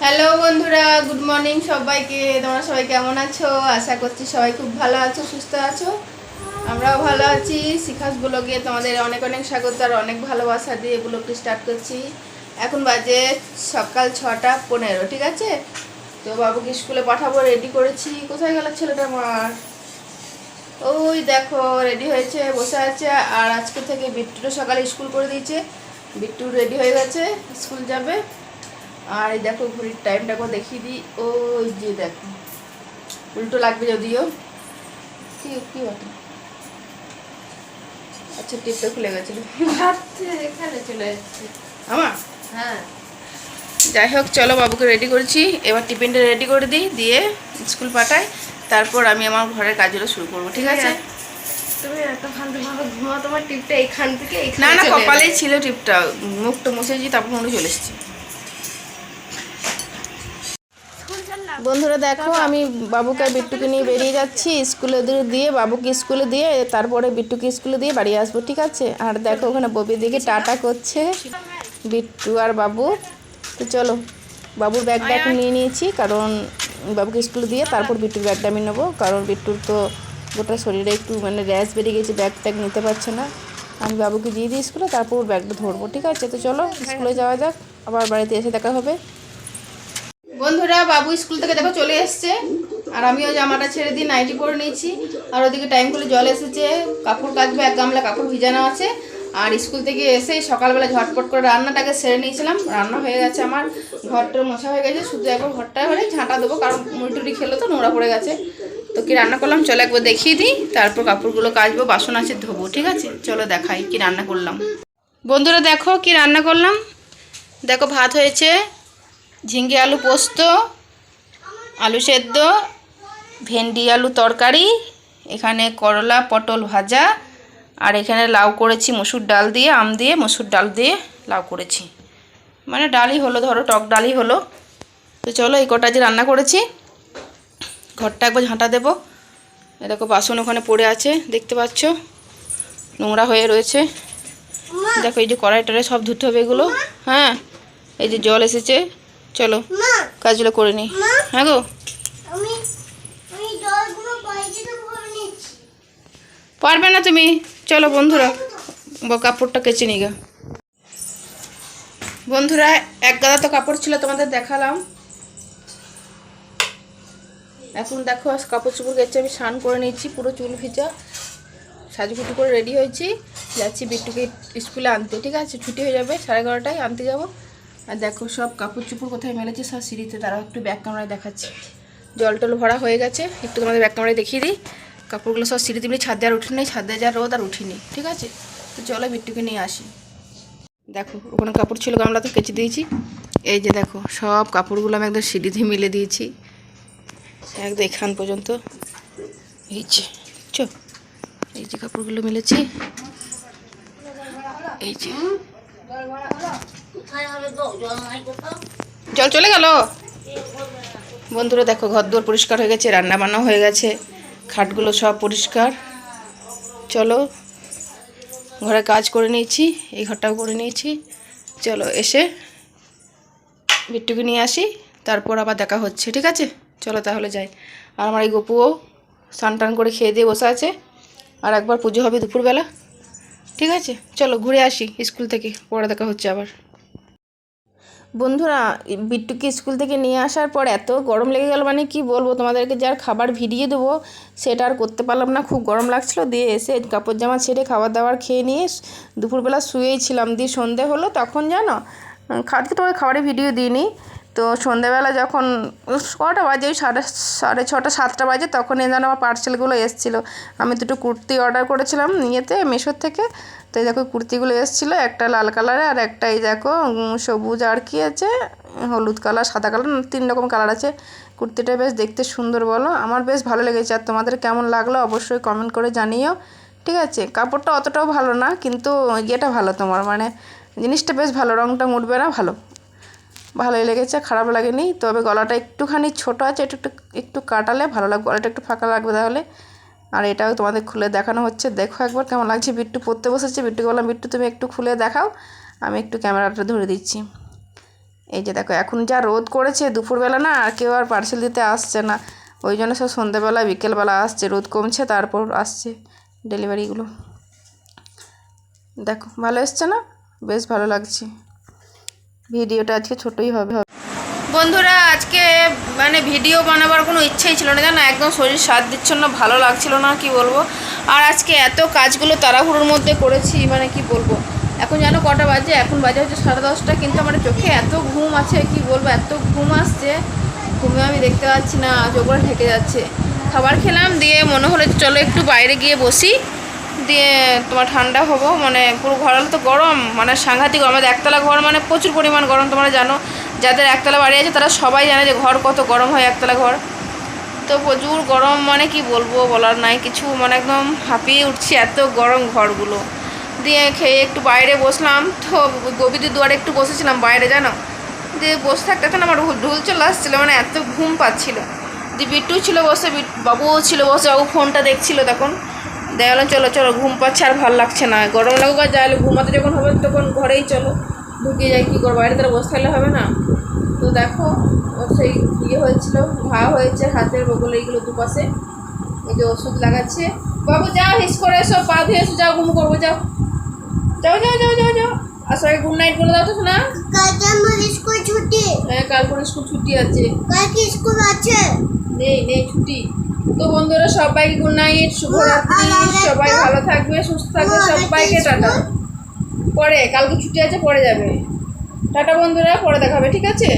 Hello বন্ধুরা, good morning সবাইকে। তোমরা সবাই কেমন আছো? আশা করছি সবাই খুব ভালো আছো, সুস্থ আছো। আমরাও ভালো আছি। শিখাস ব্লগে তোমাদের অনেক অনেক স্বাগত আর অনেক ভালোবাসা দিয়ে ব্লগটি স্টার্ট করছি। এখন বাজে সকাল 6:15, ঠিক আছে? তো বাবুকে স্কুলে পাঠাবো, রেডি করেছি। কোথায় গেল ছেলেটা আমার? ওই দেখো রেডি হয়েছে, বসে আছে। আর আজকে থেকে বিট্টুটা সকালে স্কুল করে দিয়েছে। বিট্টু রেডি হয়ে গেছে, স্কুল যাবে। আর এই দেখো ঘড়ির টাইমটাকে দেখিয়ে দিই। ওই যে দেখো উল্টো লাগবে যদিও। কি কি বটে, আচ্ছা টিপটা খুলে গেছিল, এখানে চলে যাচ্ছে আমার। হ্যাঁ, যাই হোক চলো বাবুকে রেডি করেছি। এবার টিফিনটা রেডি করে দিই, দিয়ে স্কুল পাঠাই। তারপর আমি আমার ঘরের কাজগুলো শুরু করবো, ঠিক আছে? তুমি এত ভালো ঘুমাও, তোমার টিপটা এখান থেকে না না, কপালেই ছিল টিপটা। মুখটা মুছেছি, তারপর মনে চলে এসেছি। বন্ধুরা দেখো, আমি বাবুকে আর বিট্টুকে নিয়ে বেরিয়ে যাচ্ছি স্কুলে দিয়ে। বাবুকে স্কুলে দিয়ে তারপরে বিট্টুকে স্কুলে দিয়ে বাড়ি আসবো, ঠিক আছে? আর দেখো ওখানে ববি দিকে টাটা করছে বিট্টু আর বাবু। তো চলো, বাবুর ব্যাগটা এখন নিয়ে নিয়েছি, কারণ বাবুকে স্কুলে দিয়ে তারপর বিট্টুর ব্যাগটা আমি নেবো। কারণ বিট্টুর তো গোটা শরীরে একটু র্যাশ বেরিয়ে গেছে, ব্যাগ ট্যাগ নিতে পারছে না। আমি বাবুকে দিয়ে দিই স্কুলে, তারপর ব্যাগটা ধরবো, ঠিক আছে? তো চলো স্কুলে যাওয়া যাক, আবার বাড়িতে এসে দেখা হবে। বন্ধুরা, বাবু স্কুল থেকে দেখো চলে এসছে। আর আমিও জামাটা ছেড়ে দিয়ে নাইটি পরে নিয়েছি। আর ওদিকে টাইম করে জল এসেছে, কাপড় কাচবো, 1 গামলা কাপড় ভিজানো আছে। আর স্কুল থেকে এসে সকালবেলা ঝটপট করে রান্নাটাকে সেরে নিয়েছিলাম। রান্না হয়ে গেছে আমার, ঘরটার মোছা হয়ে গেছে। শুধু একবার ঘরটা এবারে ঝাঁটা দেবো, কারণ মুড়ি খেলো তো নোংরা পড়ে গেছে। তো কি রান্না করলাম চলো একবার দেখিয়ে দিই, তারপর কাপড়গুলো কাচবো, বাসন আছে ধোবো, ঠিক আছে? চলো দেখাই কি রান্না করলাম। বন্ধুরা দেখো কি রান্না করলাম। দেখো ভাত হয়েছে, ঝিঙ্গে আলু পোস্ত, আলু সেদ্ধ, ভেন্ডি আলু তরকারি, এখানে করলা পটল ভাজা, আর এখানে লাউ করেছি মসুর ডাল দিয়ে, আম দিয়ে মসুর ডাল দিয়ে লাউ করেছি। ডালই হলো, ধরো টক ডালই হলো। তো চলো এই কটা যে রান্না করেছি, ঘরটা একবার ঝাঁটা দেবো। এরকম বাসন ওখানে পড়ে আছে দেখতে পাচ্ছ, নোংরা হয়ে রয়েছে। দেখো এই যে কড়াই টড়াই সব ধুতে হবে এগুলো। হ্যাঁ, এই যে জল এসেছে, চলো কাজগুলো করে নিই। হ্যাঁ গো, পারবে না তুমি, চলো বন্ধুরা কাপড়টা কেচে নিই গা। বন্ধুরা, এক গাদা তো কাপড় ছিল, তোমাদের দেখালাম। এখন দেখো কাপড় চোপড় কেচে আমি স্নান করে নিয়েছি, পুরো চুল ভিজা, সাজুগুজু করে রেডি হয়েছি। যাচ্ছি বিট্টুকে স্কুলে আনতে, ঠিক আছে? ছুটি হয়ে যাবে 11:30টায়, আনতে যাব। আর দেখো সব কাপড় চোপড় কোথায় মেলেছে, সব সিঁড়িতে। তারাও একটু ব্যাক ক্যামেরায় দেখাচ্ছি। জল টল ভরা হয়ে গেছে, একটু তোমাদের ব্যাক ক্যামেরায় দেখিয়ে দিই। কাপড়গুলো সব সিঁড়িতে মিলে, ছাদে আর উঠিনি, ছাদে যা রোদ আর উঠিনি, ঠিক আছে? তো চলো বিট্টুকে নিয়ে আসি। দেখো ওখানে কাপড় ছিল, গামলাতে কেচে দিয়েছি। এই যে দেখো সব কাপড়গুলো আমি একদম সিঁড়িতে মিলে দিয়েছি, একদম এখান পর্যন্ত। এই যে এই যে কাপড়গুলো মিলেছি, এই যে জল চলে গেল। বন্ধুরা দেখো ঘর দুয়ার পরিষ্কার হয়ে গেছে, রান্না বান্না হয়ে গেছে, খাটগুলো সব পরিষ্কার। চলো ঘরে কাজ করে নিয়েছি, এই ঘরটাও করে নিয়েছি। চলো এসে বিট্টুকে নিয়ে আসি, তারপর আবার দেখা হচ্ছে, ঠিক আছে? চলো তাহলে যাই। আর আমার এই গপুও স্নান টান করে খেয়ে দিয়ে বসে আছে। আর একবার পুজো হবে দুপুরবেলা, ঠিক আছে? চলো ঘুরে আসি স্কুল থেকে, পরে দেখা হচ্ছে আবার। বন্ধুরা, বিট্টুকে স্কুল থেকে নিয়ে আসার পর এত গরম লেগে গেল, কি বলবো তোমাদেরকে। যার খাবার ভিডিয়ে দেবো সেটা আর করতে পারলাম না, খুব গরম লাগছিলো। দিয়ে এসে কাপড় জামা ছেড়ে খাবার দাবার খেয়ে নিয়ে দুপুরবেলা শুয়েই ছিলাম। দিয়ে সন্ধে হলো তখন, জানো, খাওয়াতে তোমাদের খাবারের ভিডিও দিইনি। তো সন্ধ্যেবেলা যখন কটা বাজে, ওই সাড়ে 6টা 7টা বাজে, তখন যেন আমার পার্সেলগুলো এসেছিলো। আমি দুটো কুর্তি অর্ডার করেছিলাম মেশোর থেকে। তো এই দেখো কুর্তিগুলো এসেছিলো, একটা লাল কালারে আর একটা এই দেখো সবুজ আর কি আছে, হলুদ কালার, সাদা কালার, 3 রকম কালার আছে। কুর্তিটা বেশ দেখতে সুন্দর, বলো? আমার বেশ ভালো লেগেছে। আর তোমাদের কেমন লাগলো অবশ্যই কমেন্ট করে জানিও, ঠিক আছে? কাপড়টা অতটাও ভালো না, কিন্তু ইয়েটা ভালো তোমার, জিনিসটা বেশ ভালো, রঙটা উঠবে না, ভালোই লেগেছে, খারাপ লাগেনি। তবে গলাটা একটুখানি ছোটো আছে, একটু কাটালে ভালো লাগবে, গলাটা একটু ফাঁকা লাগবে তাহলে। আর এটাও তোমাদের খুলে দেখানো হচ্ছে, দেখো একবার কেমন লাগছে। বিট্টু পরতে বসেছে, বিট্টুকে বললাম বিট্টু তুমি একটু খুলে দেখাও, আমি একটু ক্যামেরাটা ধরে দিচ্ছি। এই যে দেখো এখন যা রোদ করেছে দুপুরবেলা না, আর কেউ আর পার্সেল দিতে আসছে না, ওই জন্য সব সন্ধ্যেবেলা বিকেলবেলা আসছে, রোদ কমছে তারপর আসছে ডেলিভারিগুলো। দেখো ভালো এসছে না, বেশ ভালো লাগছে। ভিডিওটা আজকে ছোটোই হবে। বন্ধুরা আজকে মানে ভিডিও বানাবার কোনো ইচ্ছাই ছিল না, জানো, একদম শরীর সাথ দিচ্ছিল না, ভালো লাগছিল না, কি বলবো। আর আজকে এত কাজগুলো তাড়াহুড়োর মধ্যে করেছি, মানে কি বলবো। এখন জানো কটা বাজে? এখন বাজে হচ্ছে 10:30, কিন্তু আমার চোখে এত ঘুম আছে, কি বলবো, এত ঘুম আসছে, ঘুমে আমি দেখতে পাচ্ছি না, চোখগুলো ঢেকে যাচ্ছে। খাবার খেলাম, দিয়ে মনে হলো চলো একটু বাইরে গিয়ে বসি, দিয়ে তোমার ঠান্ডা হবো, মানে পুরো ঘর তো গরম, মানে সাংঘাতিক। আমাদের একতলা ঘর, মানে প্রচুর পরিমাণ গরম, তোমরা জানো, যাদের একতলা বাড়ি আছে তারা সবাই জানে যে ঘর কত গরম হয়, একতলা ঘর তো প্রচুর গরম, মানে কি বলবো, বলার নাই কিছু, মানে একদম হাঁপিয়ে উঠছি, এত গরম ঘরগুলো। দিয়ে খেয়ে একটু বাইরে বসলাম, তো গোবিদের দুয়ারে একটু বসেছিলাম বাইরে, জানো, দিয়ে বসে থাকতে থাকতে আমার ঢুল চলে আসছিলো, মানে এত ঘুম পাচ্ছিল। দিয়ে বিট্টু ছিল বসে, বাবুও ছিল বসে, বাবু ফোনটা দেখছিল তখন। দেখলাম চলো চলো, ঘুম পাচ্ছে, আর ভালো লাগছে না, গরম লাগুক আর যাইলে ঘুমাতে যখন হবে তখন ঘরেই চলো, ঢুকে যাই, কী করবো, বাইরে তারা বসে থাকলে হবে না। তো দেখো ওর সেই ইয়ে হয়েছিল, ঘা হয়েছে হাতের বগলে, এইগুলো দুপাশে, এই যে ওষুধ লাগাচ্ছে। বাবু যাও, হিস করে এসো, পা ধুয়ে এসো, যাও ঘুম করবো, যাও যাও যাও যাও যাও যাও। আর সবাই গুড নাইট বলে দাও তো শোনা। কালকে আমার স্কুল ছুটি। হ্যাঁ কালকে স্কুল ছুটি আছে। কালকে স্কুল আছে? নেই নেই, ছুটি। তো বন্ধুরা সবাইকে গুড নাইট, শুভরাত্রি, সবাই ভালো থাকবে, সুস্থ থাকবে, সবাইকে টাটা। পরে কালকে ছুটি আছে, পরে যাবে, টাটা বন্ধুরা, পরে দেখাবে, ঠিক আছে।